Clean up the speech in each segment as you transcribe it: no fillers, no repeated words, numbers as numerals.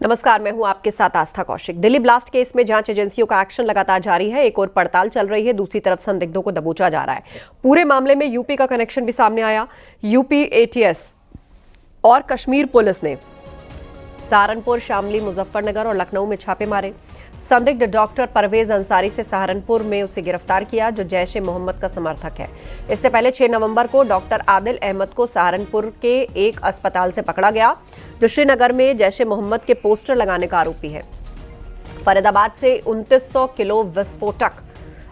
नमस्कार, मैं हूं आपके साथ आस्था कौशिक। दिल्ली ब्लास्ट केस में जांच एजेंसियों का एक्शन लगातार जारी है। एक और पड़ताल चल रही है, दूसरी तरफ संदिग्धों को दबोचा जा रहा है। पूरे मामले में यूपी का कनेक्शन भी सामने आया। यूपी एटीएस और कश्मीर पुलिस ने सहारनपुर, शामली, मुजफ्फरनगर और लखनऊ में छापे मारे। संदिग्ध डॉक्टर परवेज अंसारी से सहारनपुर में उसे गिरफ्तार किया, जो जैश ए मोहम्मद का समर्थक है। इससे पहले 6 नवंबर को डॉक्टर आदिल अहमद को सहारनपुर के एक अस्पताल से पकड़ा गया, जो श्रीनगर में जैश ए मोहम्मद के पोस्टर लगाने का आरोपी है। फरीदाबाद से 2900 किलो विस्फोटक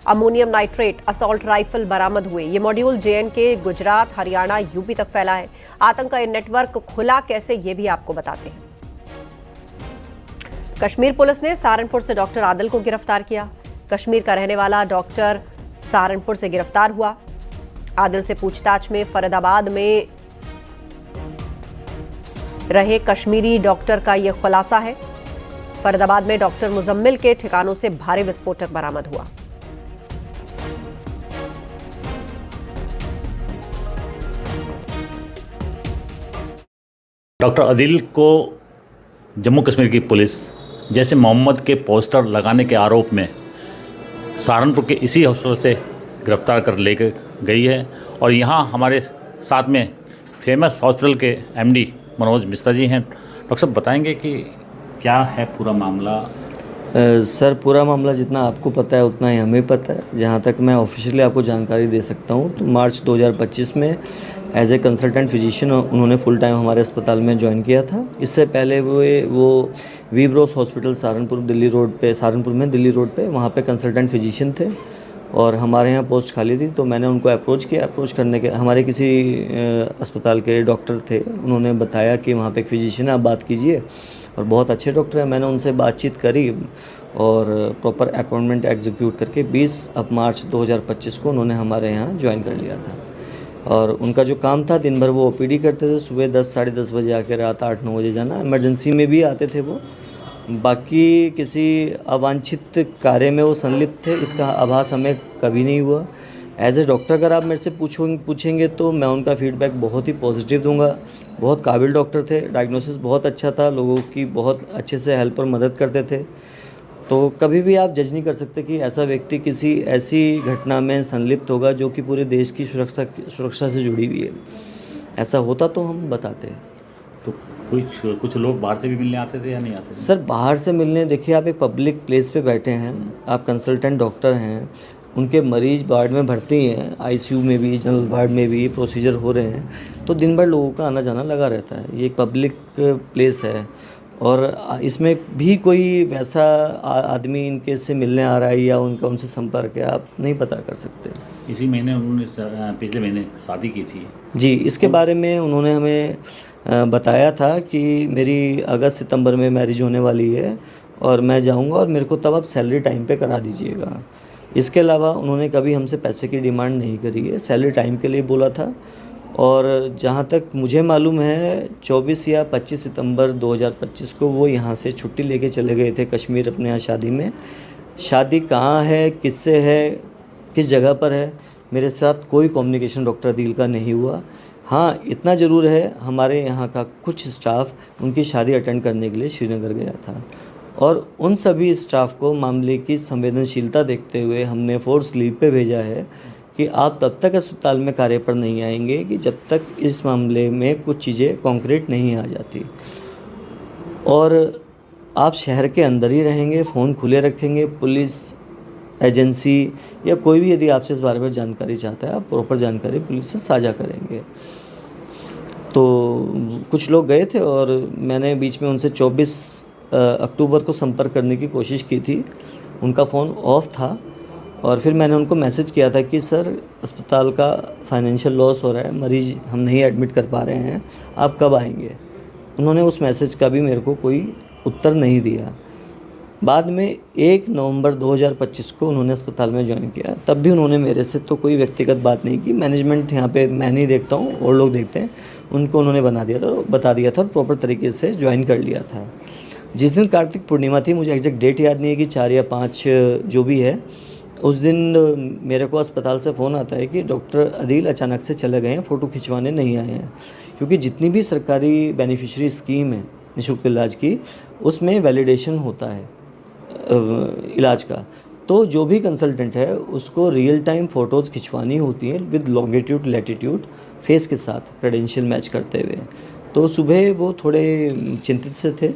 अमोनियम नाइट्रेट असॉल्ट राइफल बरामद हुए। ये module JNK, Gujarat, Haryana, UP तक फैला है। आतंक का नेटवर्क खुला कैसे, ये भी आपको बताते हैं। कश्मीर पुलिस ने सहारनपुर से डॉक्टर आदिल को गिरफ्तार किया। कश्मीर का रहने वाला डॉक्टर सहारनपुर से गिरफ्तार हुआ। आदिल से पूछताछ में फरीदाबाद में रहे कश्मीरी डॉक्टर का यह खुलासा है। फरीदाबाद में डॉक्टर मुजम्मिल के ठिकानों से भारी विस्फोटक बरामद हुआ। डॉक्टर आदिल को जम्मू कश्मीर की पुलिस जैसे मोहम्मद के पोस्टर लगाने के आरोप में सहारनपुर के इसी हॉस्पिटल से गिरफ्तार कर ले गई है। और यहाँ हमारे साथ में फेमस हॉस्पिटल के एमडी मनोज मिश्रा जी हैं। डॉक्टर साहब, बताएंगे कि क्या है पूरा मामला? सर, पूरा मामला जितना आपको पता है उतना ही हमें पता है। जहाँ तक मैं ऑफिशियली आपको जानकारी दे सकता हूँ तो मार्च 2025 में एज ए कंसल्टेंट फिजिशियन उन्होंने फुल टाइम हमारे अस्पताल में ज्वाइन किया था। इससे पहले वो वीब्रोस हॉस्पिटल सहारनपुर दिल्ली रोड पे वहाँ पे कंसल्टेंट फिजिशियन थे और हमारे यहाँ पोस्ट खाली थी। तो मैंने उनको अप्रोच किया। अप्रोच करने के हमारे किसी अस्पताल के डॉक्टर थे, उन्होंने बताया कि वहाँ पे एक फिजिशियन है, आप बात कीजिए, और बहुत अच्छे डॉक्टर हैं। मैंने उनसे बातचीत करी और प्रॉपर अपॉइंटमेंट एग्जीक्यूट करके 20 मार्च 2025 को उन्होंने हमारे यहाँ ज्वाइन कर लिया था। और उनका जो काम था, दिन भर वो ओपीडी करते थे, सुबह 10 साढ़े 10 बजे आके रात 8-9 बजे जाना। इमरजेंसी में भी आते थे वो। बाकी किसी अवांछित कार्य में वो संलिप्त थे, इसका आभास हमें कभी नहीं हुआ। एज ए डॉक्टर अगर आप मेरे से पूछेंगे तो मैं उनका फीडबैक बहुत ही पॉजिटिव दूंगा। बहुत काबिल डॉक्टर थे, डायग्नोसिस बहुत अच्छा था, लोगों की बहुत अच्छे से हेल्प और मदद करते थे। तो कभी भी आप जज नहीं कर सकते कि ऐसा व्यक्ति किसी ऐसी घटना में संलिप्त होगा जो कि पूरे देश की सुरक्षा से जुड़ी हुई है। ऐसा होता तो हम बताते। तो कुछ लोग बाहर से भी मिलने आते थे या नहीं आते थे? सर, बाहर से मिलने, देखिए आप एक पब्लिक प्लेस पे बैठे हैं, आप कंसल्टेंट डॉक्टर हैं, उनके मरीज वार्ड में भर्ती हैं, आईसीयू में भी, जनरल वार्ड में भी प्रोसीजर हो रहे हैं, तो दिन भर लोगों का आना जाना लगा रहता है। ये एक पब्लिक प्लेस है और इसमें भी कोई वैसा आदमी इनके से मिलने आ रहा है या उनसे संपर्क है, आप नहीं पता कर सकते। इसी महीने उन्होंने पिछले महीने शादी की थी जी। इसके बारे में उन्होंने हमें बताया था कि मेरी अगस्त सितंबर में मैरिज होने वाली है और मैं जाऊंगा और मेरे को तब आप सैलरी टाइम पे करा दीजिएगा। इसके अलावा उन्होंने कभी हमसे पैसे की डिमांड नहीं करी है, सैलरी टाइम के लिए बोला था। और जहाँ तक मुझे मालूम है 24 या 25 सितंबर 2025 को वो यहाँ से छुट्टी लेके चले गए थे कश्मीर अपने यहाँ शादी में। शादी कहाँ है, किससे है, किस जगह पर है, मेरे साथ कोई कम्युनिकेशन डॉक्टर आदिल का नहीं हुआ। हाँ, इतना ज़रूर है, हमारे यहाँ का कुछ स्टाफ उनकी शादी अटेंड करने के लिए श्रीनगर गया था और उन सभी स्टाफ को मामले की संवेदनशीलता देखते हुए हमने फोर्स लीव पे भेजा है कि आप तब तक अस्पताल में कार्य पर नहीं आएंगे कि जब तक इस मामले में कुछ चीज़ें कॉन्क्रीट नहीं आ जाती। और आप शहर के अंदर ही रहेंगे, फ़ोन खुले रखेंगे। पुलिस एजेंसी या कोई भी यदि आपसे इस बारे में जानकारी चाहता है, आप प्रॉपर जानकारी पुलिस से साझा करेंगे। तो कुछ लोग गए थे और मैंने बीच में उनसे 24 अक्टूबर को संपर्क करने की कोशिश की थी। उनका फ़ोन ऑफ था और फिर मैंने उनको मैसेज किया था कि सर, अस्पताल का फाइनेंशियल लॉस हो रहा है, मरीज़ हम नहीं एडमिट कर पा रहे हैं, आप कब आएंगे। उन्होंने उस मैसेज का भी मेरे को कोई उत्तर नहीं दिया। बाद में 1 नवंबर 2025 को उन्होंने अस्पताल में ज्वाइन किया। तब भी उन्होंने मेरे से तो कोई व्यक्तिगत बात नहीं की। मैनेजमेंट यहाँ पे मैं नहीं देखता हूँ और लोग देखते हैं, उनको उन्होंने बता दिया था और प्रॉपर तरीके से ज्वाइन कर लिया था। जिस दिन कार्तिक पूर्णिमा थी, मुझे एग्जैक्ट डेट याद नहीं है कि 4 या 5 जो भी है, उस दिन मेरे को अस्पताल से फ़ोन आता है कि डॉक्टर आदिल अचानक से चले गए हैं, फ़ोटो खिंचवाने नहीं आए हैं। क्योंकि जितनी भी सरकारी बेनिफिशियरी स्कीम है निःशुल्क इलाज की, उसमें वैलिडेशन होता है इलाज का। तो जो भी कंसल्टेंट है उसको रियल टाइम फ़ोटोज़ खिंचवानी होती हैं विद लॉन्गिट्यूड लैटिट्यूड फेस के साथ क्रेडेंशियल मैच करते हुए। तो सुबह वो थोड़े चिंतित से थे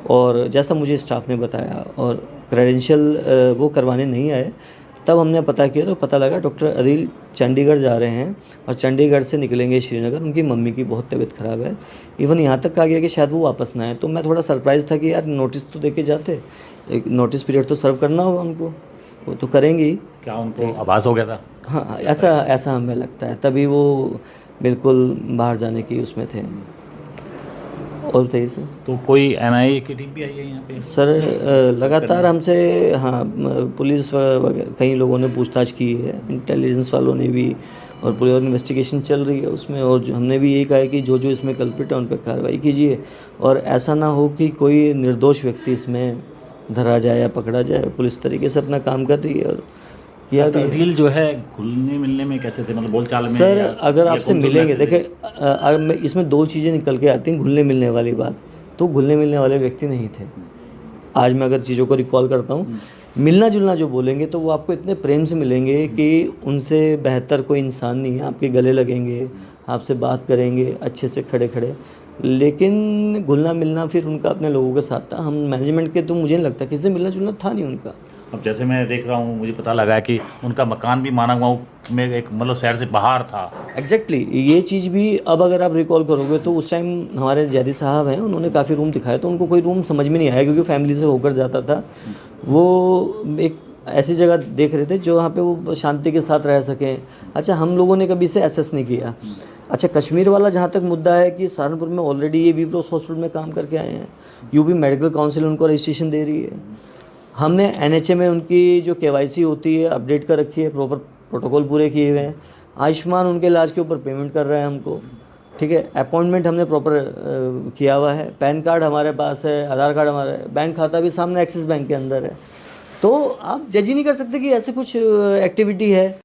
और जैसा मुझे स्टाफ ने बताया, और क्रेडेंशियल वो करवाने नहीं आए। तब हमने पता किया तो पता लगा डॉक्टर अदील चंडीगढ़ जा रहे हैं और चंडीगढ़ से निकलेंगे श्रीनगर। उनकी मम्मी की बहुत तबीयत ख़राब है। इवन यहाँ तक कहा गया कि शायद वो वापस ना आए। तो मैं थोड़ा सरप्राइज़ था कि यार नोटिस तो दे के जाते, एक नोटिस पीरियड तो सर्व करना होगा उनको, वो तो करेंगे ही। क्या उनको आभास हो गया था? हाँ, ऐसा हमें लगता है, तभी वो बिल्कुल बाहर जाने की उसमें थे। और सही सर, तो कोई एनआईए की टीम भी आई है यहाँ पे? सर लगातार हमसे, हाँ, पुलिस वगैरह कई लोगों ने पूछताछ की है, इंटेलिजेंस वालों ने भी, और पूरी इन्वेस्टिगेशन चल रही है उसमें। और हमने भी यही कहा है कि जो जो इसमें कल्प्रिट है उन पर कार्रवाई कीजिए, और ऐसा ना हो कि कोई निर्दोष व्यक्ति इसमें धरा जाए या पकड़ा जाए। पुलिस तरीके से अपना काम कर रही है और किया भी है। अदील जो है घुलने मिलने में कैसे थे, मतलब बोलचाल में? सर अगर या आपसे कौन तो मिलेंगे, मैसेज? देखिए इसमें दो चीज़ें निकल के आती हैं। घुलने मिलने वाली बात, तो घुलने मिलने वाले व्यक्ति नहीं थे। आज मैं अगर चीज़ों को रिकॉल करता हूँ, मिलना जुलना जो बोलेंगे तो वो आपको इतने प्रेम से मिलेंगे कि उनसे बेहतर कोई इंसान नहीं है। आपके गले लगेंगे, आपसे बात करेंगे अच्छे से खड़े खड़े। लेकिन घुलना मिलना फिर उनका अपने लोगों के साथ था। हम मैनेजमेंट के तो मुझे नहीं लगता किसी से मिलना जुलना था नहीं उनका। अब जैसे मैं देख रहा हूँ, मुझे पता लगा है कि उनका मकान भी माना गाँव में एक मतलब शहर से बाहर था। एग्जैक्टली ये चीज़ भी अब अगर आप रिकॉल करोगे तो उस टाइम हमारे जैदी साहब हैं, उन्होंने काफ़ी रूम दिखाए तो उनको कोई रूम समझ में नहीं आया, क्योंकि फैमिली से होकर जाता था। वो एक ऐसी जगह देख रहे थे जो वहाँ पे वो शांति के साथ रह सकें। अच्छा, हम लोगों ने कभी इसे एसेस नहीं किया। अच्छा, कश्मीर वाला जहाँ तक मुद्दा है कि सहारनपुर में ऑलरेडी ये विप्रोस हॉस्पिटल में काम करके आए हैं, यूपी मेडिकल काउंसिल उनको रजिस्ट्रेशन दे रही है। हमने एनएचए में उनकी जो केवाईसी होती है अपडेट कर रखी है, प्रॉपर प्रोटोकॉल पूरे किए हुए हैं। आयुष्मान उनके इलाज के ऊपर पेमेंट कर रहा है हमको, ठीक है। अपॉइंटमेंट हमने प्रॉपर किया हुआ है, पैन कार्ड हमारे पास है, आधार कार्ड हमारा है, बैंक खाता भी सामने एक्सिस बैंक के अंदर है। तो आप जज ही नहीं कर सकते कि ऐसे कुछ एक्टिविटी है।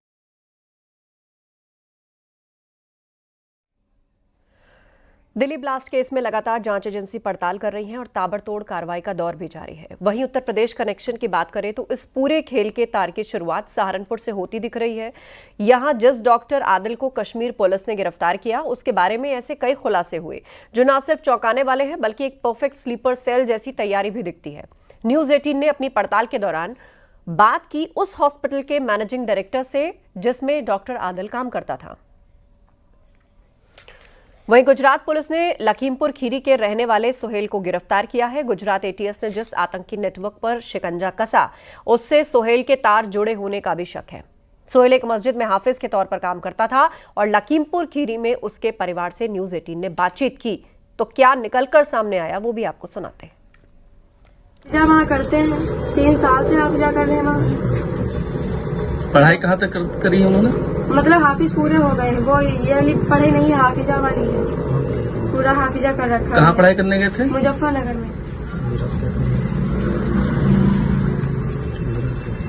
दिल्ली ब्लास्ट केस में लगातार जांच एजेंसी पड़ताल कर रही है और ताबड़तोड़ कार्रवाई का दौर भी जारी है। वहीं उत्तर प्रदेश कनेक्शन की बात करें तो इस पूरे खेल के तार की शुरुआत सहारनपुर से होती दिख रही है। यहां जिस डॉक्टर आदिल को कश्मीर पुलिस ने गिरफ्तार किया, उसके बारे में ऐसे कई खुलासे हुए जो न सिर्फ चौंकाने वाले हैं बल्कि एक परफेक्ट स्लीपर सेल जैसी तैयारी भी दिखती है। न्यूज 18 ने अपनी पड़ताल के दौरान बात की उस हॉस्पिटल के मैनेजिंग डायरेक्टर से जिसमें डॉक्टर आदिल काम करता था। वहीं गुजरात पुलिस ने लखीमपुर खीरी के रहने वाले सोहेल को गिरफ्तार किया है। गुजरात एटीएस ने जिस आतंकी नेटवर्क पर शिकंजा कसा, उससे सोहेल के तार जुड़े होने का भी शक है। सोहेल एक मस्जिद में हाफिज के तौर पर काम करता था और लखीमपुर खीरी में उसके परिवार से न्यूज 18 ने बातचीत की। तो क्या निकलकर सामने आया वो भी आपको सुनाते हैं। जब वहाँ करते हैं 3 साल से हाफिजा कर रहे हैं वहाँ। पढ़ाई कहाँ तक करी है उन्होंने? मतलब हाफिज पूरे हो गए हैं, वो ये वाली पढ़े नहीं है, हाफिजा वाली है, पूरा हाफिजा कर रखा है। कहाँ पढ़ाई करने गए थे? मुजफ्फरनगर में।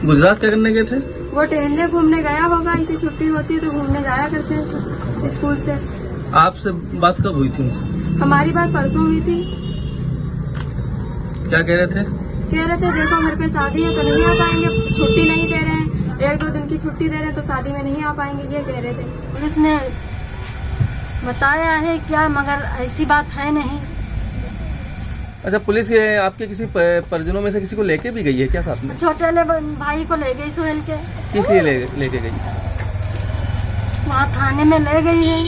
गुजरात क्या करने गए थे? वो टहलने घूमने गया होगा, इसी छुट्टी होती है तो घूमने जाया करते हैं सब स्कूल से। आपसे बात कब हुई थी उनसे? हमारी बात परसों हुई थी। क्या कह रहे थे? कह रहे थे देखो घर पे शादी है तो नहीं आ पाएंगे, छुट्टी नहीं दे रहे हैं, 1-2 दिन की छुट्टी दे रहे हैं तो शादी में नहीं आ पाएंगे, ये कह रहे थे। पुलिस ने बताया है क्या, मगर ऐसी बात है नहीं। अच्छा, पुलिस ये आपके किसी परिजनों में से किसी को लेके भी गई है क्या साथ में? छोटे भाई को ले गई सोहेल के। किस लिए लेके गई? वहाँ थाने में ले गई है।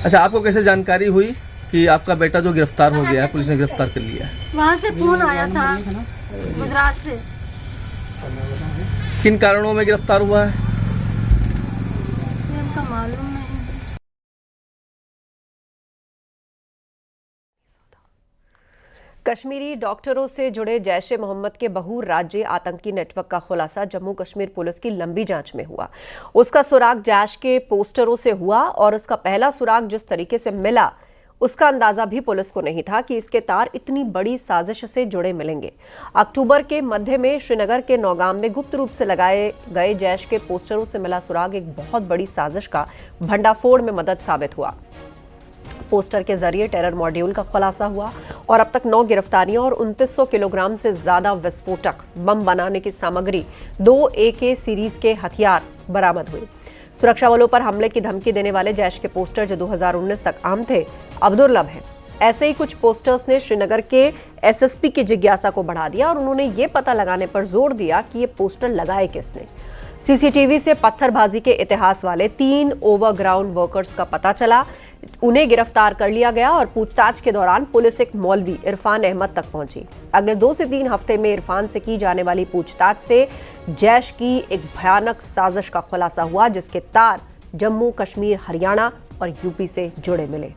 अच्छा, आपको कैसे जानकारी हुई कि आपका बेटा जो गिरफ्तार हो गया है, पुलिस ने गिरफ्तार कर लिया है? वहाँ से फोन आया था गुजरात से। किन कारणों में गिरफ्तार हुआ है? ये हमको मालूम नहीं। कश्मीरी डॉक्टरों से जुड़े जैश ए मोहम्मद के बहु राज्य आतंकी नेटवर्क का खुलासा जम्मू कश्मीर पुलिस की लंबी जांच में हुआ। उसका सुराग जैश के पोस्टरों से हुआ और उसका पहला सुराग जिस तरीके से मिला, उसका अंदाजा भी पुलिस को नहीं था कि इसके तार इतनी बड़ी साजिश से जुड़े मिलेंगे। अक्टूबर के मध्य में श्रीनगर के नौगाम में गुप्त रूप से लगाए गए जैश के पोस्टरों से मिला सुराग एक बहुत बड़ी साजिश का भंडाफोड़ में मदद साबित हुआ। पोस्टर के जरिए टेरर मॉड्यूल का खुलासा हुआ और अब तक 9 गिरफ्तारियां और 2900 किलोग्राम से ज्यादा विस्फोटक बम बनाने की सामग्री, 2 AK सीरीज के हथियार बरामद हुए। सुरक्षा बलों पर हमले की धमकी देने वाले जैश के पोस्टर जो 2019 तक आम थे, अब दुर्लभ हैं। ऐसे ही कुछ पोस्टर्स ने श्रीनगर के SSP की जिज्ञासा को बढ़ा दिया और उन्होंने ये पता लगाने पर जोर दिया कि ये पोस्टर लगाए किसने। CCTV से पत्थरबाजी के इतिहास वाले 3 ओवरग्राउंड वर्कर्स का पता चला। उन्हें गिरफ्तार कर लिया गया और पूछताछ के दौरान पुलिस एक मौलवी इरफान अहमद तक पहुंची। अगले 2 से 3 हफ्ते में इरफान से की जाने वाली पूछताछ से जैश की एक भयानक साजिश का खुलासा हुआ, जिसके तार जम्मू कश्मीर, हरियाणा और यूपी से जुड़े मिले।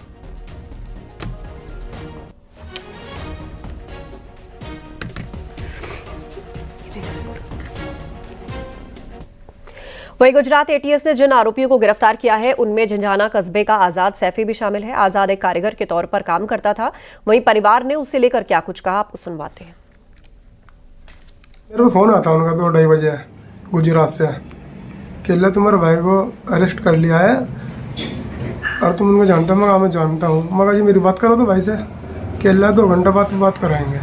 वहीं गुजरात ATS ने जिन आरोपियों को गिरफ्तार किया है उनमें झंझाना कस्बे का आजाद सैफी भी शामिल है। आजाद एक कारीगर के तौर पर काम करता था। वहीं परिवार ने उसे लेकर क्या कुछ कहा, आप सुनवाते हैं। मेरे को फोन आता उनका 2-2:30 बजे गुजरात से, केला तुम्हारे भाई को अरेस्ट कर लिया है और तुम उनको जानते हो। मैं जानता हूँ। मगर जी मेरी बात करो तो भाई से, केला 2 घंटा बाद बात कराएंगे।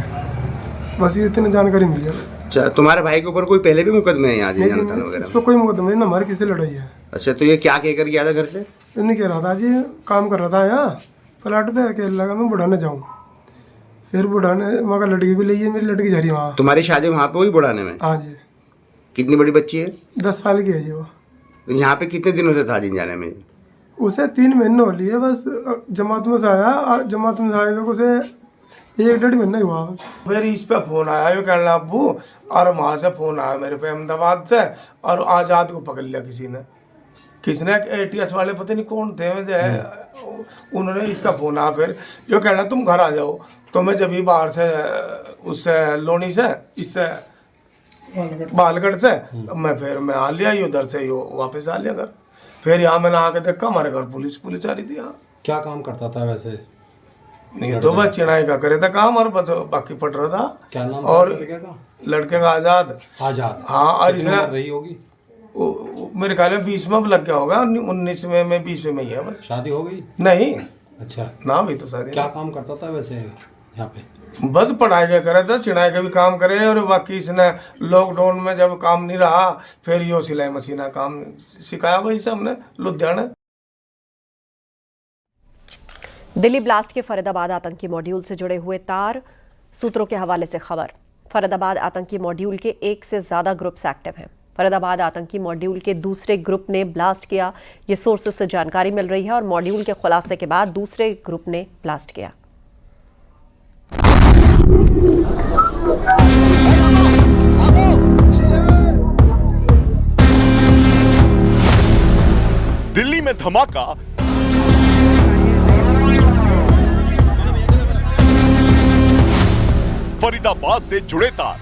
बस ये इतनी जानकारी मिली है। अच्छा, तुम्हारे भाई के ऊपर कोई पहले भी मुकदमे हैं यहाँ वगैरह? इस पर कोई मुकदमा नहीं, ना हमारी किसी लड़ाई है। अच्छा, तो ये क्या कहकर गया था घर से? ये नहीं कह रहा था जी, काम कर रहा था यहाँ प्लाट पे, केला का मैं बुढ़ाने जाऊँ। फिर बुढ़ाने मगर लड़की को ले, मेरी लड़की जा रही है वहाँ। तुम्हारी शादी वहाँ पे हुई बुढ़ाने में? हाँ जी। कितनी बड़ी बच्ची है? 10 साल की है जी वो। तो यहाँ पे कितने दिनों से था जिंजाने में? उसे 3 महीने हो लिए बस। जमात में से आया, जमात में से आए लोग उसे 1-1.5 महीना ही हुआ बस। फिर इस पे फोन आया, ये कहना अब्बू, और वहाँ से फोन आया मेरे पे अहमदाबाद से, और आज़ाद को पकड़ लिया किसने ATS वाले पता नहीं कौन थे, उन्होंने इसका फोन आया। फिर ये कहना तुम घर आ जाओ। तो मैं जब ही बाहर से उससे लोनी से इससे बालगढ़ से मैं आ लिया, उधर से वापस आ लिया घर। फिर यहाँ मैंने आके देखा हमारे घर पुलिस आ रही थी। यहाँ क्या काम करता था वैसे? नहीं तो बस चिनाई का करे था काम, और बस बाकी पट रहा था। क्या नाम और लड़के का आजाद। हाँ, और इसने रही होगी मेरे ख्याल में 20 में लग गया होगा, 19 में 20 में ही है बस। शादी हो गई? नहीं। अच्छा, ना भी तो शादी। क्या काम करता था वैसे यहाँ पे? बस पढ़ाई का करे था, चिनाई का भी काम करे, और बाकी इसने लॉकडाउन में जब काम नहीं रहा फिर यो सिलाई मशीन काम सिखाया भाई से हमने लुधियाना। दिल्ली ब्लास्ट के फरीदाबाद आतंकी मॉड्यूल से जुड़े हुए तार, सूत्रों के हवाले से खबर। फरीदाबाद आतंकी मॉड्यूल के 1 से ज्यादा ग्रुप्स एक्टिव हैं। फरीदाबाद आतंकी मॉड्यूल के दूसरे ग्रुप ने ब्लास्ट किया, ये सोर्सेस से जानकारी मिल रही है, और मॉड्यूल के खुलासे के बाद दूसरे ग्रुप ने ब्लास्ट किया। दिल्ली में धमाका, फरीदाबाद से जुड़े तार।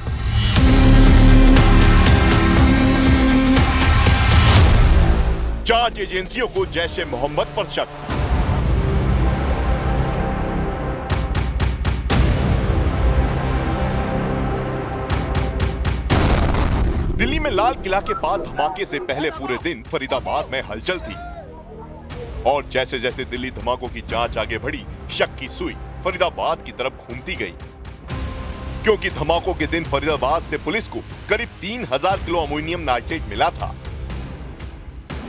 जांच एजेंसियों को जैश ए मोहम्मद पर शक। दिल्ली में लाल किला के बाद धमाके से पहले पूरे दिन फरीदाबाद में हलचल थी, और जैसे जैसे दिल्ली धमाकों की जांच आगे बढ़ी, शक की सुई फरीदाबाद की तरफ घूमती गई, क्योंकि धमाकों के दिन फरीदाबाद से पुलिस को करीब 3000 किलो अमोनियम नाइट्रेट मिला था।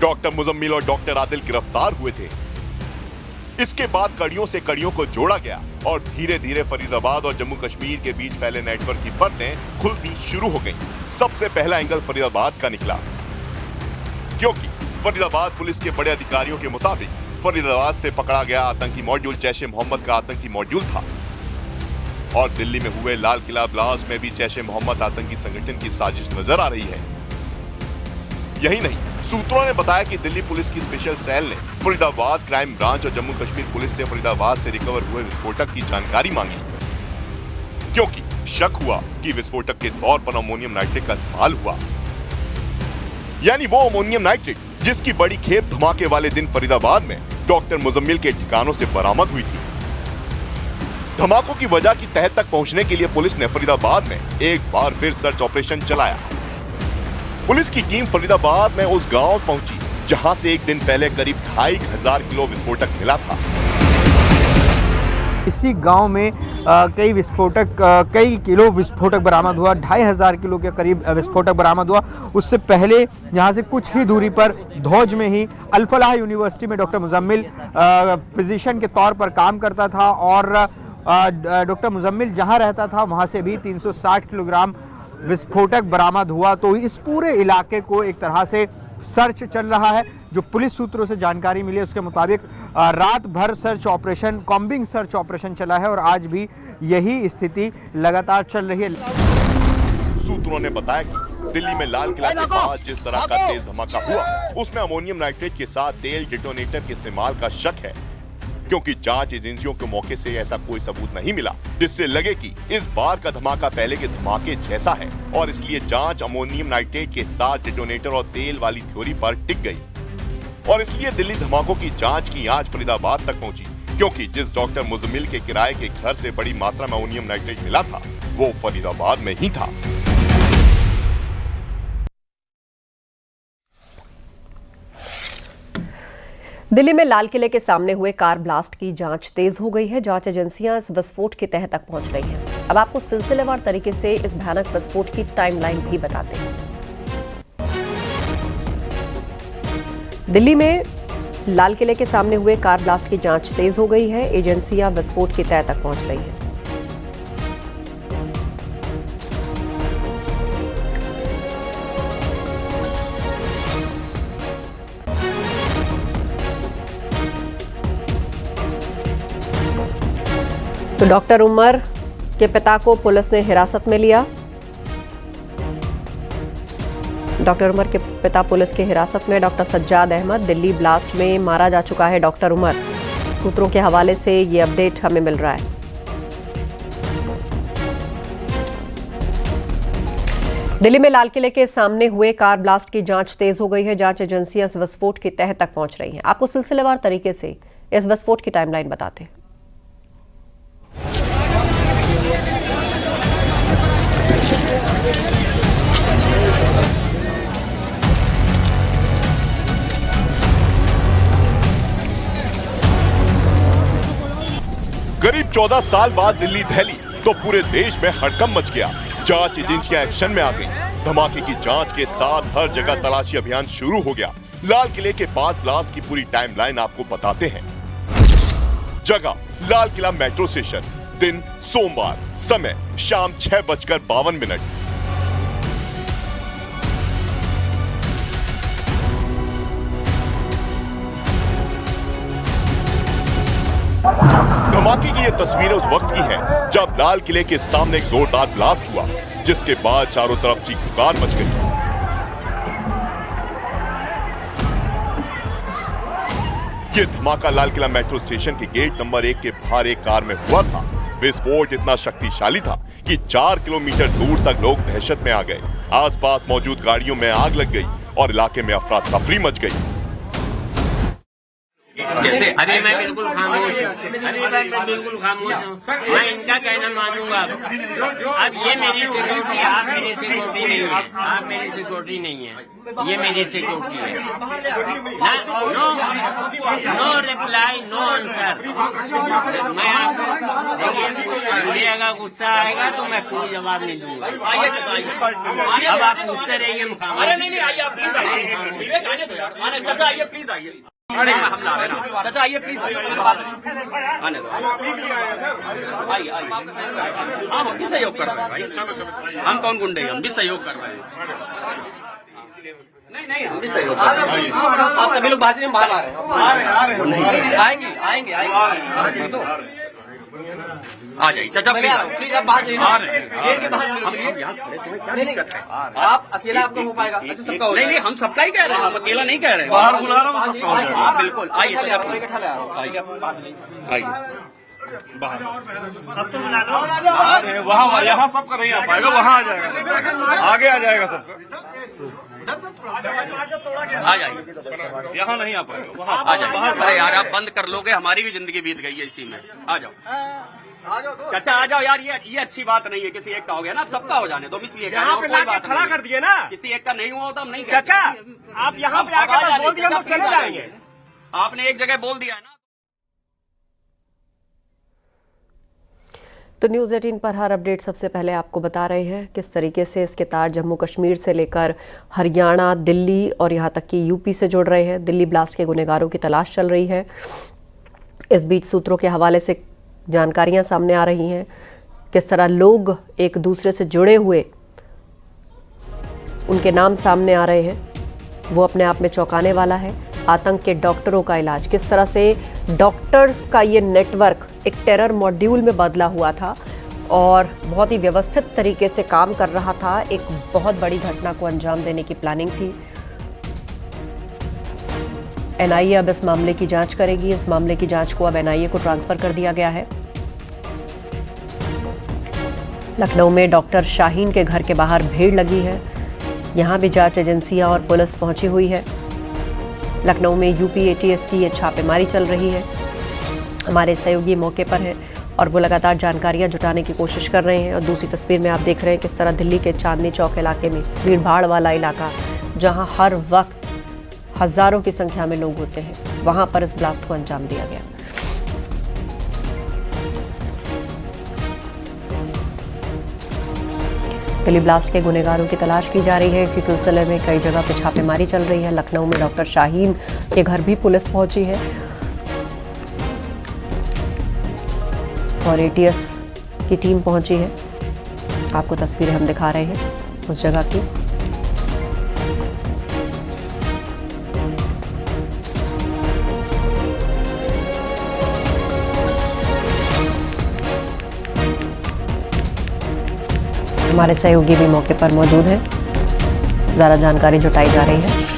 डॉक्टर मुजम्मिल और डॉक्टर आदिल गिरफ्तार हुए थे। इसके बाद कड़ियों से कड़ियों को जोड़ा गया और धीरे धीरे फरीदाबाद और जम्मू कश्मीर के बीच फैले नेटवर्क की परतें खुलती शुरू हो गईं। सबसे पहला एंगल फरीदाबाद का निकला, क्योंकि फरीदाबाद पुलिस के बड़े अधिकारियों के मुताबिक फरीदाबाद से पकड़ा गया आतंकी मॉड्यूल जैश ए मोहम्मद का आतंकी मॉड्यूल था, और दिल्ली में हुए लाल किला ब्लास्ट में भी जैश ए मोहम्मद आतंकी संगठन की साजिश नजर आ रही है। यही नहीं, सूत्रों ने बताया कि दिल्ली पुलिस की स्पेशल सेल ने फरीदाबाद क्राइम ब्रांच और जम्मू कश्मीर पुलिस से फरीदाबाद से रिकवर हुए विस्फोटक की जानकारी मांगी, क्योंकि शक हुआ कि विस्फोटक के तौर पर अमोनियम नाइट्रेट का इस्तेमाल हुआ, यानी वो अमोनियम नाइट्रेट जिसकी बड़ी खेप धमाके वाले दिन फरीदाबाद में डॉक्टर मुजम्मिल के ठिकानों से बरामद हुई थी। धमाकों की वजह की तह तक पहुंचने के लिए पुलिस ने फरीदाबाद में एक बार फिर सर्च ऑपरेशन चलाया। पुलिस की टीम फरीदाबाद में उस गांव पहुंची जहां से एक दिन पहले करीब 2500 किलो विस्फोटक मिला था। इसी गांव में कई किलो विस्फोटक बरामद हुआ। 2500 किलो के करीब विस्फोटक बरामद हुआ। उससे पहले यहाँ से कुछ ही दूरी पर धौज में ही अल-फलाह यूनिवर्सिटी में डॉक्टर मुजम्मिल फिजिशियन के तौर पर काम करता था और डॉक्टर मुजम्मिल जहाँ रहता था वहाँ से भी 360 किलोग्राम विस्फोटक बरामद हुआ। तो इस पूरे इलाके को एक तरह से सर्च चल रहा है। जो पुलिस सूत्रों से जानकारी मिली है उसके मुताबिक रात भर search operation, combing search operation चला है और आज भी यही स्थिति लगातार चल रही है। सूत्रों ने बताया कि दिल्ली में लाल किला के पास जिस तरह का तेज धमाका हुआ उसमें अमोनियम नाइट्रेट के साथ तेल डिटोनेटर के इस्तेमाल का शक है, क्योंकि जांच एजेंसियों के मौके से ऐसा कोई सबूत नहीं मिला जिससे लगे कि इस बार का धमाका पहले के धमाके जैसा है, और इसलिए जांच अमोनियम नाइट्रेट के साथ डिटोनेटर और तेल वाली थ्योरी पर टिक गई। और इसलिए दिल्ली धमाकों की जांच की आंच फरीदाबाद तक पहुंची, क्योंकि जिस डॉक्टर मुजम्मिल के किराए के घर से बड़ी मात्रा में अमोनियम नाइट्रेट मिला था वो फरीदाबाद में ही था। दिल्ली में लाल किले के सामने हुए कार ब्लास्ट की जांच तेज हो गई है। जांच एजेंसियां इस विस्फोट की तह तक पहुंच रही हैं। अब आपको सिलसिलेवार तरीके से इस भयानक विस्फोट की टाइमलाइन भी बताते हैं। दिल्ली में लाल किले के सामने हुए कार ब्लास्ट की जांच तेज हो गई है। एजेंसियां विस्फोट की तह तक पहुंच रही हैं। तो डॉक्टर उमर के पिता को पुलिस ने हिरासत में लिया। डॉक्टर उमर के पिता पुलिस की हिरासत में। डॉक्टर सज्जाद अहमद, दिल्ली ब्लास्ट में मारा जा चुका है डॉक्टर उमर। सूत्रों के हवाले से ये अपडेट हमें मिल रहा है। दिल्ली में लाल किले के सामने हुए कार ब्लास्ट की जांच तेज हो गई है। जांच एजेंसियां इस विस्फोट की तह तक पहुंच रही हैं। आपको सिलसिलेवार तरीके से इस विस्फोट की टाइमलाइन बताते हैं। करीब 14 साल बाद दिल्ली दहली तो पूरे देश में हड़कंप मच गया। जांच एजेंसियां एक्शन में आ गईं। धमाके की जांच के साथ हर जगह तलाशी अभियान शुरू हो गया। लाल किले के 5 ब्लास्ट की पूरी टाइमलाइन आपको बताते हैं। जगह लाल किला मेट्रो स्टेशन, दिन सोमवार, समय शाम 6:52। धमाके की ये तस्वीरें उस वक्त की हैं जब लाल किले के सामने एक जोरदार ब्लास्ट हुआ, जिसके बाद चारों तरफ चीख पुकार मच गई। ये धमाका लाल किला मेट्रो स्टेशन के गेट नंबर 1 के बाहर एक कार में हुआ था। विस्फोट इतना शक्तिशाली था कि 4 किलोमीटर दूर तक लोग दहशत में आ गए। आसपास मौजूद गाड़ियों में आग लग गई और इलाके में अफरा तफरी मच गई। जैसे अरे मैं बिल्कुल खामोश हूँ, अरे मैं बिल्कुल खामोश हूँ, मैं इनका कहना मानूंगा। अब ये मेरी सिक्योरिटी, आप मेरी सिक्योरिटी नहीं है, आप मेरी सिक्योरिटी नहीं है, ये मेरी सिक्योरिटी है ना। No reply, no answer. मैं आपको देखिए, अगर गुस्सा आएगा तो मैं कोई जवाब नहीं दूंगा। अब आप पूछते रहिए, हम खामोश। अरे नहीं आइए आप प्लीज आइए, चाचा आइए प्लीज आइए। अरे हम ला रहे हैं चाचा, आइए प्लीज आइए, आइए हम भी सहयोग कर रहे हैं भाई। हम कौन गुंडे हैं, हम भी सहयोग कर रहे हैं। नहीं हम भी सहयोग कर रहे हैं। आप सभी लोग भाषण में बाहर आ रहे हैं, आएंगे आ जाइए चाचा, प्लीज आप बाहर जाइए, गेट के बाहर। आप अकेला आपका हो पाएगा? अच्छा सबका हो? नहीं हम सबका ही कह रहे हैं, हम अकेला नहीं कह रहे हैं। बाहर बुला रहा हूँ सबका। बिल्कुल आइए बाहर, सब तो मिला लो। वहाँ यहाँ सबका नहीं आ पाएगा, वहाँ आ जाएगा, आगे आ जाएगा सबका। आ जाइए, यहाँ नहीं आ पाएगा, वहाँ आ जाए। अरे यार आप बंद कर लोगे, हमारी भी जिंदगी बीत गई है इसी में। आ जाओ चाचा, आ जाओ यार, ये अच्छी बात नहीं है। किसी एक का हो गया ना, सबका हो जाने तो इसलिए कोई बात खड़ा कर दिए ना। किसी एक का नहीं हुआ तो हम नहीं कहते। चाचा आप यहाँ पे आकर बोल दिया तो चले जाएंगे। आपने एक जगह बोल दिया है ना। तो न्यूज़ 18 पर हर अपडेट सबसे पहले आपको बता रहे हैं किस तरीके से इसके तार जम्मू कश्मीर से लेकर हरियाणा, दिल्ली और यहाँ तक कि यूपी से जुड़ रहे हैं। दिल्ली ब्लास्ट के गुनहगारों की तलाश चल रही है। इस बीच सूत्रों के हवाले से जानकारियां सामने आ रही हैं किस तरह लोग एक दूसरे से जुड़े हुए उनके नाम सामने आ रहे हैं, वो अपने आप में चौंकाने वाला है। आतंक के डॉक्टरों का इलाज, किस तरह से डॉक्टर्स का ये नेटवर्क एक टेरर मॉड्यूल में बदला हुआ था और बहुत ही व्यवस्थित तरीके से काम कर रहा था। एक बहुत बड़ी घटना को अंजाम देने की प्लानिंग थी। एनआईए अब इस मामले की जांच करेगी। इस मामले की जांच को अब एनआईए को ट्रांसफर कर दिया गया है। लखनऊ में डॉक्टर शाहीन के घर के बाहर भीड़ लगी है। यहां भी जांच एजेंसियां और पुलिस पहुंची हुई है। लखनऊ में यूपी एटीएस की ये छापेमारी चल रही है। हमारे सहयोगी मौके पर हैं और वो लगातार जानकारियां जुटाने की कोशिश कर रहे हैं। और दूसरी तस्वीर में आप देख रहे हैं किस तरह दिल्ली के चांदनी चौक इलाके में, भीड़ भाड़ वाला इलाका जहां हर वक्त हजारों की संख्या में लोग होते हैं, वहां पर इस ब्लास्ट को अंजाम दिया गया। दिल्ली ब्लास्ट के गुनहगारों की तलाश की जा रही है। इसी सिलसिले में कई जगह पर छापेमारी चल रही है। लखनऊ में डॉक्टर शाहीन के घर भी पुलिस पहुंची है और एटीएस की टीम पहुंची है। आपको तस्वीरें हम दिखा रहे हैं उस जगह की। हमारे सहयोगी भी मौके पर मौजूद हैं। ज़्यादा जानकारी जुटाई जा रही है।